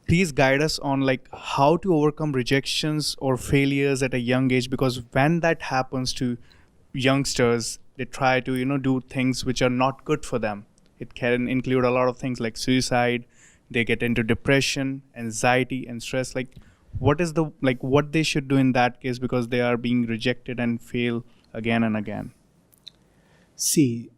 please guide us on like how to overcome rejections or failures at a young age, because when that happens to youngsters, they try to do things which are not good for them. It can include a lot of things like suicide. They get into depression, anxiety, and stress. Like, what is the like what they should do in that case, because they are being rejected and fail again and again? See,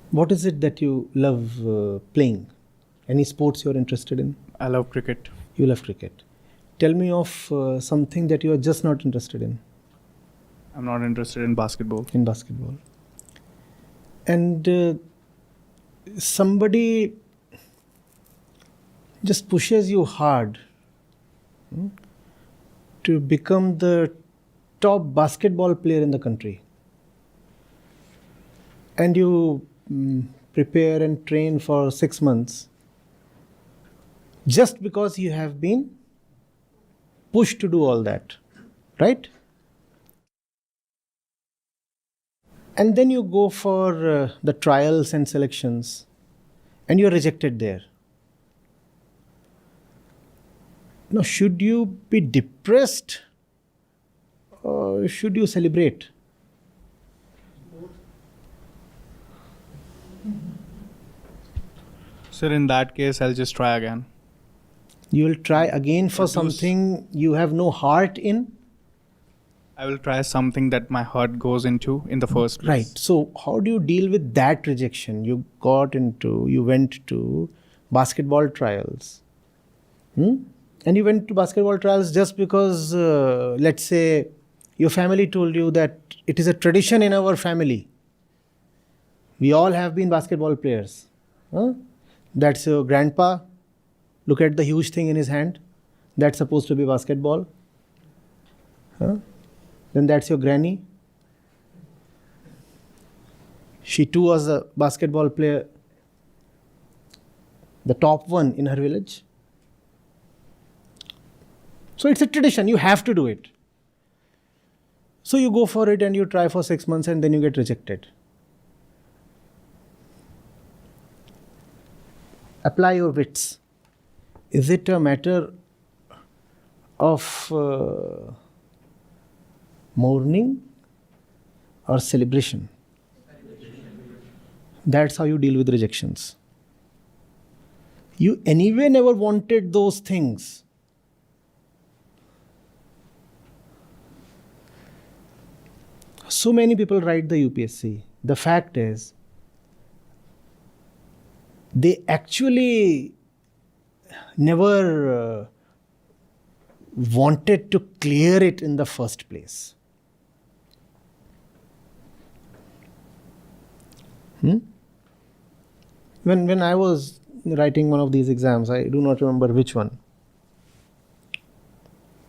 what is it that you love playing? Any sports you're interested in? I love cricket. You love cricket. Tell me of something that you are just not interested in. I'm not interested in basketball. In basketball. And somebody just pushes you hard to become the top basketball player in the country. And you prepare and train for 6 months just because you have been pushed to do all that, right? And then you go for the trials and selections and you're rejected there. Now, should you be depressed or should you celebrate? Sir, in that case, I'll just try again. You will try again for something you have no heart in? I will try something that my heart goes into in the first place. Right. So how do you deal with that rejection? You went to basketball trials. And you went to basketball trials just because, let's say, your family told you that it is a tradition in our family. We all have been basketball players. That's your grandpa. Look at the huge thing in his hand. That's supposed to be basketball. Then that's your granny. She too was a basketball player, the top one in her village. So it's a tradition, you have to do it. So you go for it and you try for 6 months and then you get rejected. Apply your wits. Is it a matter of mourning or celebration? That's how you deal with rejections. You anyway never wanted those things. So many people write the UPSC. The fact is, they actually never wanted to clear it in the first place. When I was writing one of these exams, I do not remember which one.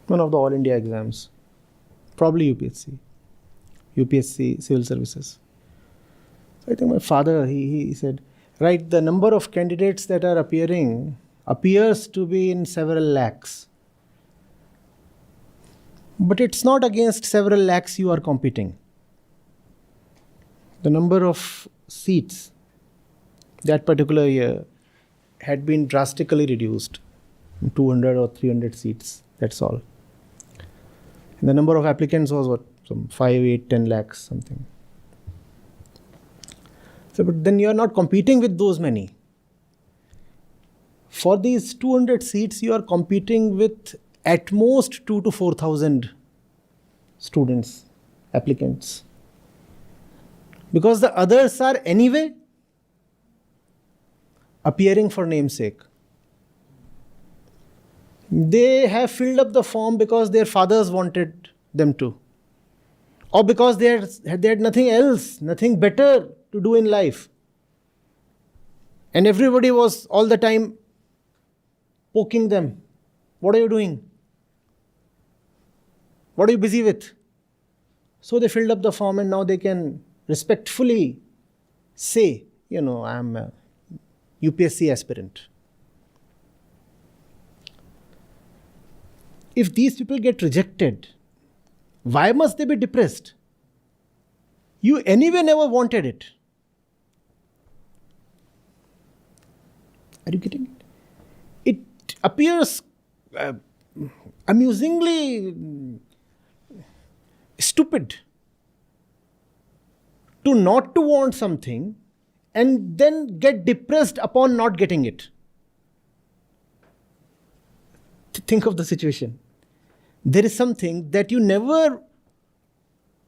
One of the All India exams. Probably UPSC Civil Services. So I think my father, he said, right, the number of candidates that are appearing appears to be in several lakhs. But it's not against several lakhs you are competing. The number of seats that particular year had been drastically reduced. 200 or 300 seats, that's all. And the number of applicants was what? Some 5, 8, 10 lakhs, something. So, but then you are not competing with those many. For these 200 seats, you are competing with at most 2,000 to 4,000 students, applicants. Because the others are anyway appearing for namesake. They have filled up the form because their fathers wanted them to. Or because they had nothing else, nothing better to do in life. And everybody was all the time poking them. What are you doing? What are you busy with? So they filled up the form and now they can respectfully say, I'm a UPSC aspirant. If these people get rejected, why must they be depressed? You anyway never wanted it. Are you getting it? It appears amusingly stupid to not to want something and then get depressed upon not getting it. Think of the situation. There is something that you never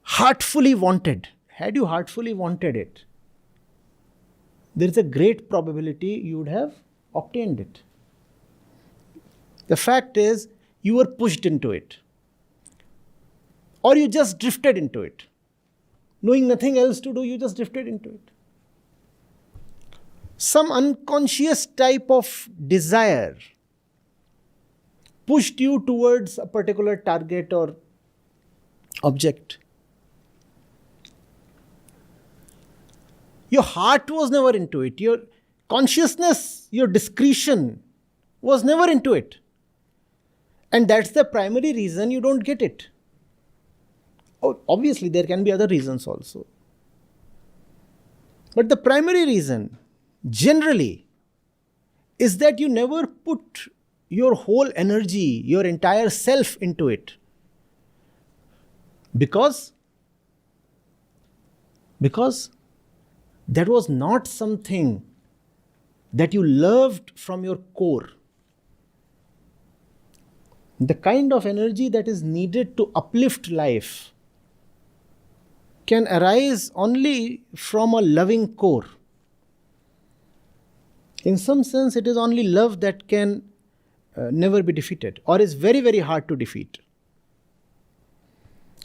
heartfully wanted. Had you heartfully wanted it, there is a great probability you would have obtained it. The fact is, you were pushed into it. Or you just drifted into it. Knowing nothing else to do, you just drifted into it. Some unconscious type of desire pushed you towards a particular target or object. Your heart was never into it. Your consciousness, your discretion was never into it. And that's the primary reason you don't get it. Obviously, there can be other reasons also. But the primary reason, generally, is that you never put your whole energy, your entire self into it. Because that was not something that you loved from your core. The kind of energy that is needed to uplift life can arise only from a loving core. In some sense, it is only love that can never be defeated, or is very, very hard to defeat.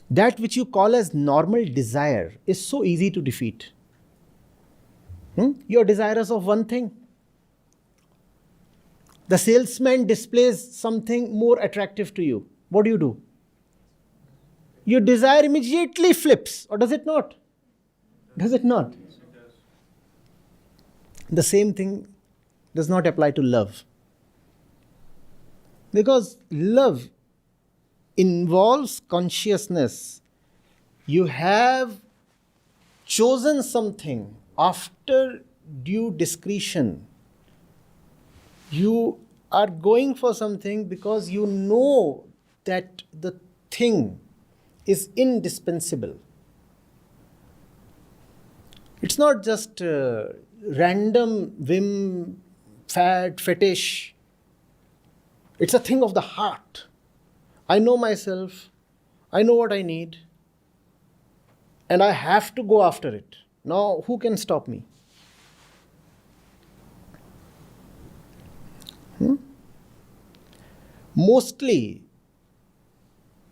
That which you call as normal desire is so easy to defeat. You are desirous of one thing. The salesman displays something more attractive to you. What do? Your desire immediately flips, or does it not? Does it not? The same thing does not apply to love. Because love involves consciousness. You have chosen something after due discretion. You are going for something because you know that the thing is indispensable. It's not just random whim, fad, fetish. It's a thing of the heart. I know myself. I know what I need. And I have to go after it. Now, who can stop me? Mostly,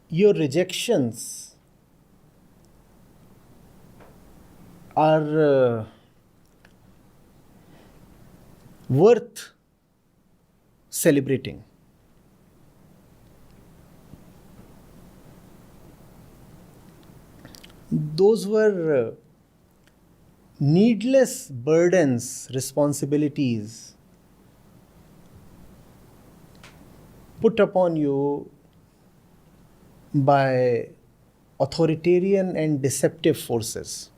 your rejections are worth celebrating. Those were needless burdens, responsibilities put upon you by authoritarian and deceptive forces.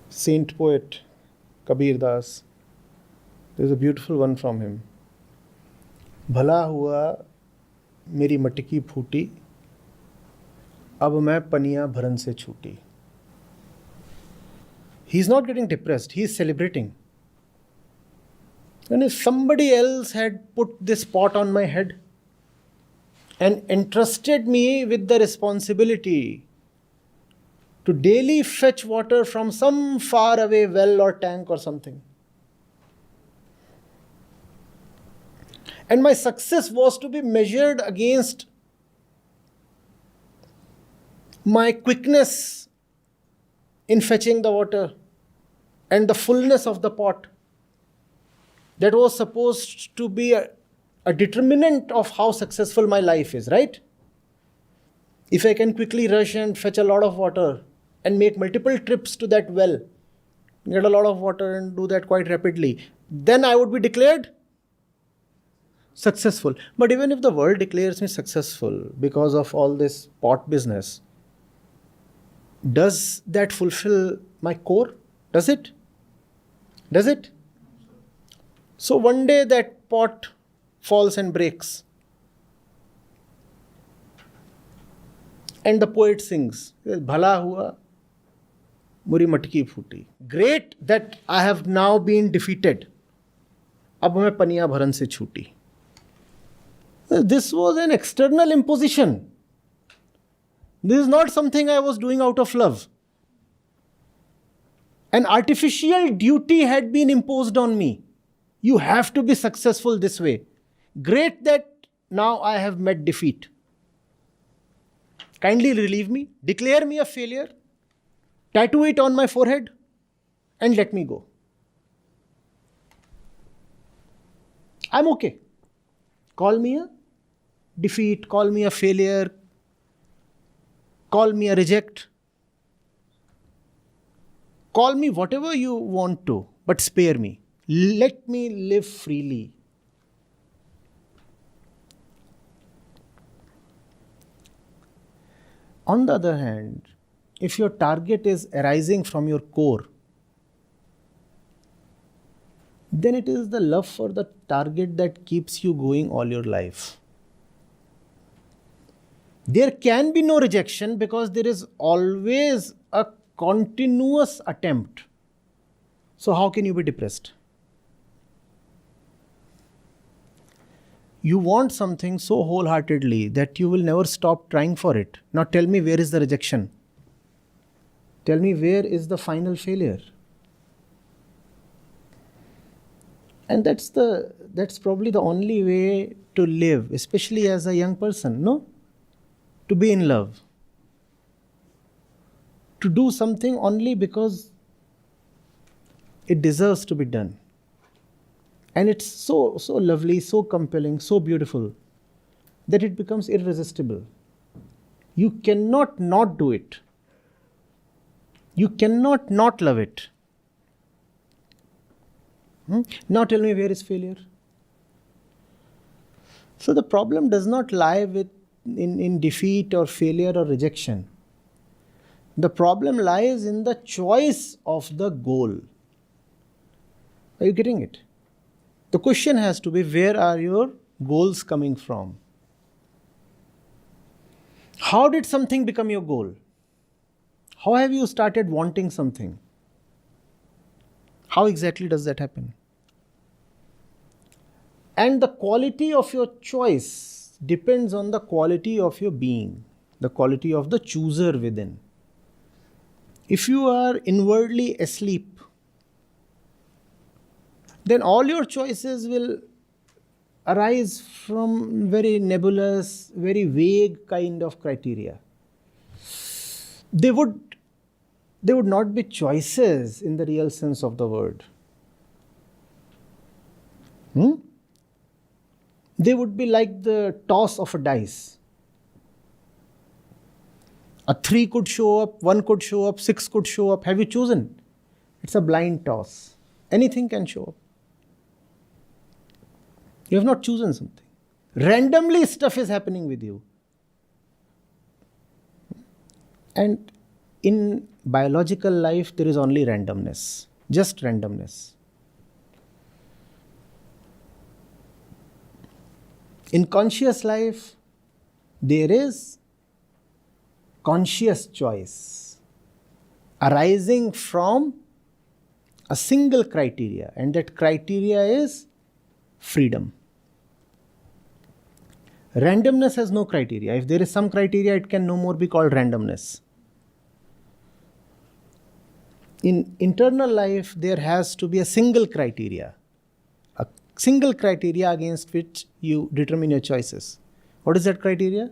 Saint poet Kabir Das, there's a beautiful one from him. भला हुआ मेरी मटकी फूटी, अब मैं पनिया भरन से छूटी. He's not getting depressed, he is celebrating. And if somebody else had put this pot on my head and entrusted me with the responsibility to daily fetch water from some far away well or tank or something, and my success was to be measured against my quickness in fetching the water and the fullness of the pot, that was supposed to be a determinant of how successful my life is, right? If I can quickly rush and fetch a lot of water and make multiple trips to that well, get a lot of water and do that quite rapidly, then I would be declared Successful. But even if the world declares me successful because of all this pot business, does that fulfill my core? Does it? Does it? So one day that pot falls and breaks. And the poet sings, Bhala hua, muri matki phuti. Great that I have now been defeated. Ab main paniya bharan se chhuti. This was an external imposition. This is not something I was doing out of love. An artificial duty had been imposed on me. You have to be successful this way. Great that now I have met defeat. Kindly relieve me, declare me a failure, tattoo it on my forehead, and let me go. I'm okay. Call me a defeat, call me a failure, call me a reject. Call me whatever you want to, but spare me. Let me live freely. On the other hand, if your target is arising from your core, then it is the love for the target that keeps you going all your life. There can be no rejection because there is always a continuous attempt. So how can you be depressed? You want something so wholeheartedly that you will never stop trying for it. Now tell me, where is the rejection? Tell me, where is the final failure? And that's probably the only way to live, especially as a young person, no? To be in love. To do something only because it deserves to be done. And it's so lovely, so compelling, so beautiful that it becomes irresistible. You cannot not do it. You cannot not love it. Now tell me, where is failure? So the problem does not lie in defeat or failure or rejection. The problem lies in the choice of the goal. Are you getting it? The question has to be, where are your goals coming from? How did something become your goal? How have you started wanting something? How exactly does that happen? And the quality of your choice depends on the quality of your being, the quality of the chooser within. If you are inwardly asleep, then all your choices will arise from very nebulous, very vague kind of criteria. They would not be choices in the real sense of the word. They would be like the toss of a dice. A 3 could show up, 1 could show up, 6 could show up. Have you chosen? It's a blind toss. Anything can show up. You have not chosen something. Randomly stuff is happening with you. And in biological life, there is only randomness. Just randomness. In conscious life, there is conscious choice arising from a single criteria, and that criteria is freedom. Randomness has no criteria. If there is some criteria, it can no more be called randomness. In internal life, there has to be a single criteria against which you determine your choices. What is that criteria?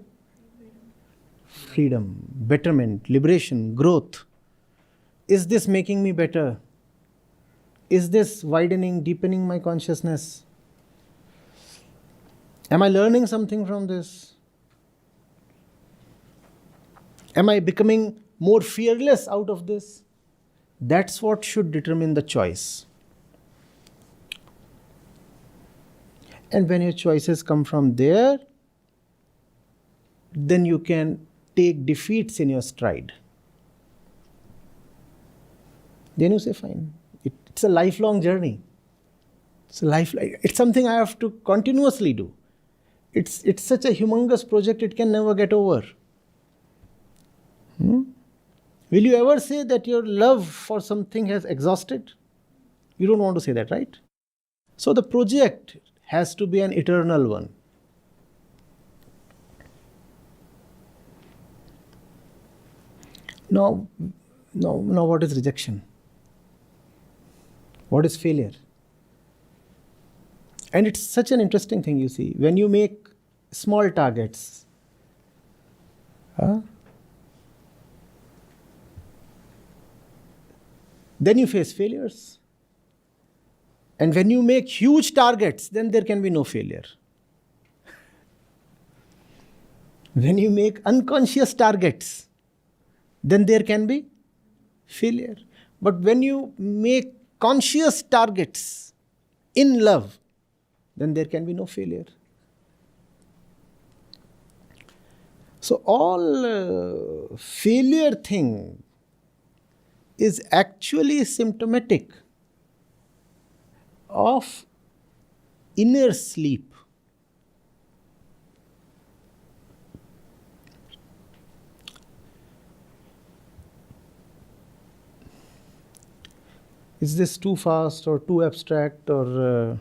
Freedom, betterment, liberation, growth. Is this making me better? Is this widening, deepening my consciousness? Am I learning something from this? Am I becoming more fearless out of this? That's what should determine the choice. And when your choices come from there, then you can take defeats in your stride. Then you say, fine. It's a lifelong journey. It's something I have to continuously do. It's such a humongous project, it can never get over. Will you ever say that your love for something has exhausted? You don't want to say that, right? So the project has to be an eternal one. Now what is rejection? What is failure? And it's such an interesting thing, you see. When you make small targets, then you face failures. And when you make huge targets, then there can be no failure. When you make unconscious targets, then there can be failure. But when you make conscious targets in love, then there can be no failure. So all failure thing is actually symptomatic of inner sleep. Is this too fast or too abstract or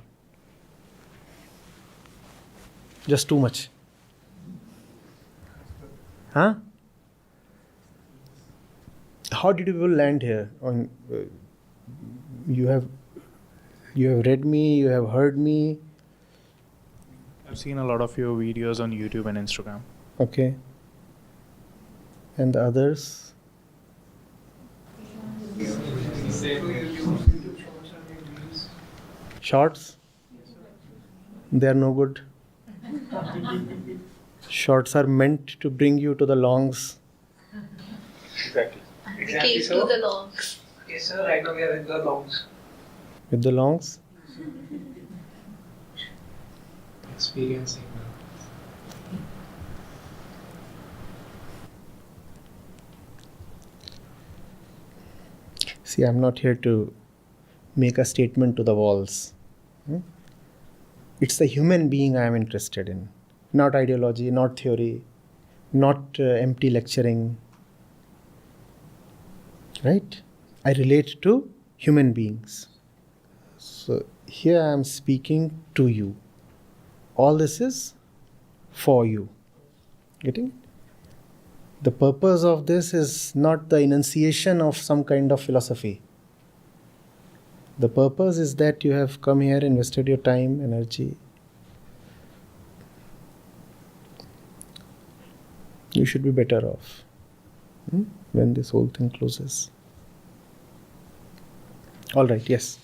just too much? Huh? How did you people land here? You have read me, you have heard me. I've seen a lot of your videos on YouTube and Instagram. Okay. And the others? Shorts? They are no good. Shorts are meant to bring you to the longs. Exactly. Came to the longs. Yes, sir. Right now we are with the longs. With the longs? Experiencing now. See, I'm not here to make a statement to the walls. It's the human being I am interested in. Not ideology, not theory, not empty lecturing. Right? I relate to human beings. So here I am speaking to you. All this is for you. Getting it? The purpose of this is not the enunciation of some kind of philosophy. The purpose is that you have come here, invested your time, energy. You should be better off when this whole thing closes. All right, yes.